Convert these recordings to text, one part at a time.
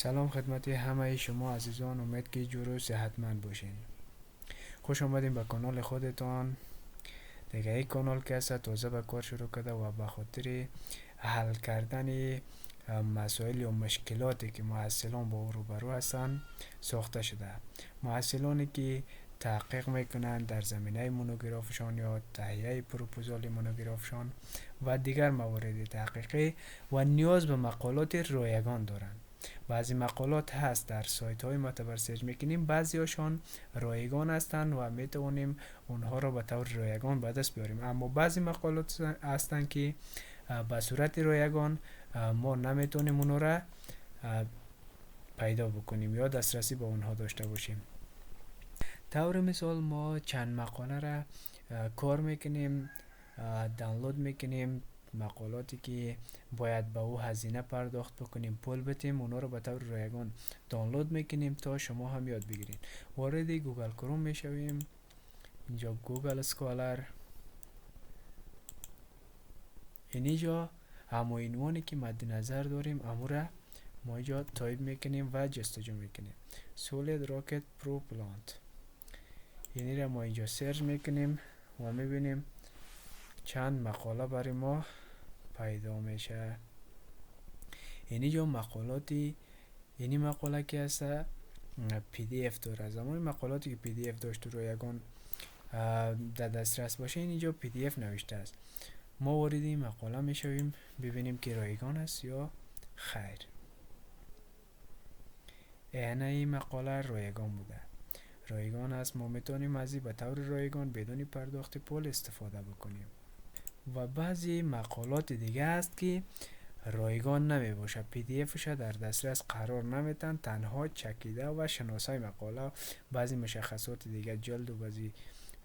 سلام خدمت همه شما عزیزان، امید که جور و صحتمند باشین. خوش آمدین به کانال خودتان. دیگه این کانال که است تازه به کار شروع کرده و به خاطر حل کردن مسائل و مشکلاتی که محصلان با او روبرو هستند ساخته شده. محصلانی که تحقیق میکنند در زمینه مونوگرافشان یا تهیه پروپوزال مونوگرافشان و دیگر موارد تحقیقی و نیاز به مقالات رایگان دارند. بعضی مقالات هست در سایت های معتبر سرچ میکنیم، بعضی هاشان رایگان هستند و میتوانیم اونها را به طور رایگان به دست بیاریم، اما بعضی مقالات هستند که به صورت رایگان ما نمیتونیم اونها را پیدا بکنیم یا دسترسی به اونها داشته باشیم. طور مثال ما چند مقاله را کار میکنیم، دانلود میکنیم، مقالاتی که باید به او هزینه پرداخت بکنیم، پول بدیم، اونا رو به طور رایگان دانلود میکنیم تا شما هم یاد بگیرید. وارد گوگل کروم میشویم، اینجا گوگل اسکالر، اینجا همه عنوانی که مد نظر داریم امو را ما اینجا تایپ میکنیم و جستجو میکنیم. سولید راکت پرو پلانت، یعنی را ما اینجا سرچ میکنیم و میبینیم چند مقاله برای ما پیدا میشه. اینجا مقالاتی، یعنی مقاله که هست پی دی اف داره. زمان مقالاتی که پی دی اف داشت رو یکان در دسترس باشه اینجا پی دی اف نوشته است. ما وارد این مقاله میشویم ببینیم که رایگان است یا خیر. این مقاله رایگان بوده، رایگان است. ما میتونیم از این به طور رایگان بدون پرداخت پول استفاده بکنیم. و بعضی مقالات دیگه است که رایگان نمی باشه، پی دی افش در دسترس قرار نمیتن، تنها چکیده و شناسای مقاله، بعضی مشخصات دیگه جلد و بعضی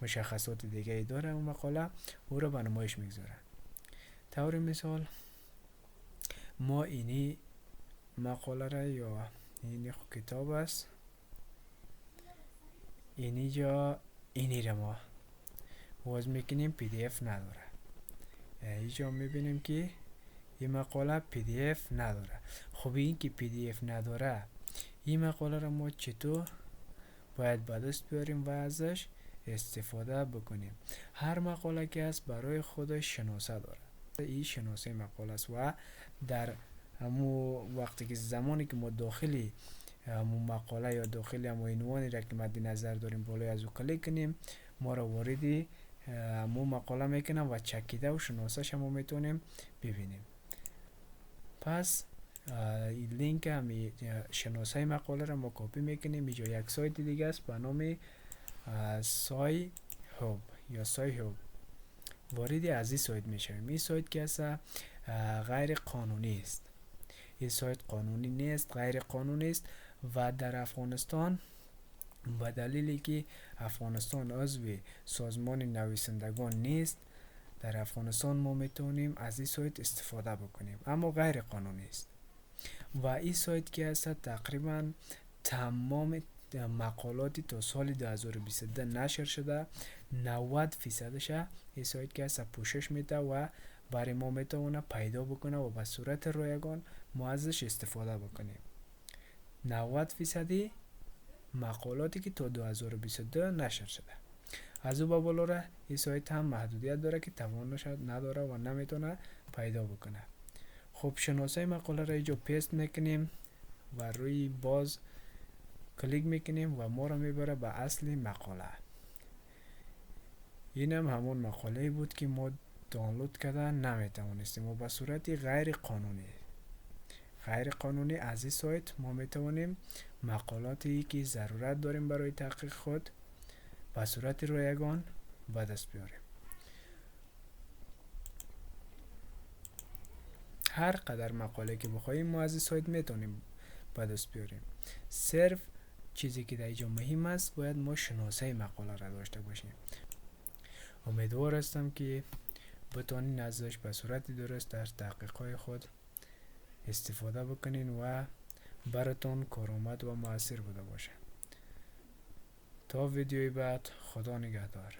مشخصات دیگه داره اون مقاله، او رو به نمایش میگذاره. طور مثال ما اینی مقاله را یا اینی کتاب است، اینی جا اینی را ما باز میکنیم پی دی اف نداره. اینجا میبینیم که این مقاله پی دی اف نداره. خب این که پی دی اف نداره، این مقاله را ما چطور باید به دست بیاریم و ازش استفاده بکنیم؟ هر مقاله که هست برای خودش شناسه داره، این شناسه مقاله است و در همو وقتی که زمانی که ما داخلی همو مقاله یا داخلی همو عنوانی را که مد نظر داریم بالای از او کلیک کنیم، ما را واردی همو مقاله میکنم و چکیده و شناسش هم میتونیم ببینیم. پس این لینک همی شناسه مقاله را ما کپی میکنیم. اینجا یک سایت دیگه است به نام سای هاب یا سای هاب، واردی از این سایت میشویم. این سایت که است غیر قانونی است، این سایت قانونی نیست، غیر قانونی است و در افغانستان به دلیلی که افغانستان عضو سازمان نویسندگان نیست، در افغانستان ما میتونیم از این سایت استفاده بکنیم، اما غیر قانونی است. و این سایت که هست تقریبا تمام مقالاتی تا سال 2022 نشر شده، 90% این سایت که هست پوشش میده و برای ما میتونه پیدا بکنه و به صورت رایگان ما ازش استفاده بکنیم. 90% مقالاتی که تا 2022 نشر شده. از او به بالا را این سایت هم محدودیت داره که توانش نداره و نمیتونه پیدا بکنه. خب شناسه مقاله را اینجا پیست میکنیم و روی باز کلیک میکنیم و ما را میبره به اصل مقاله. این هم همون مقاله بود که ما دانلود کرده نمیتوانستیم و به صورت غیر قانونی از این سایت ما میتوانیم مقالاتی که ضرورت داریم برای تحقیق خود به صورت رایگان به دست بیاریم. هر قدر مقاله که بخوایم ما از این سایت میتونیم به دست بیاریم. صرف چیزی که در اینجا مهم است باید ما شناسه مقاله را داشته باشیم. امیدوار هستم که بتونین ازش به صورت درست در تحقیقات خود استفاده بکنین و براتون کارآمد و مؤثر بوده باشه. تا ویدیوی بعد، خدا نگهدار.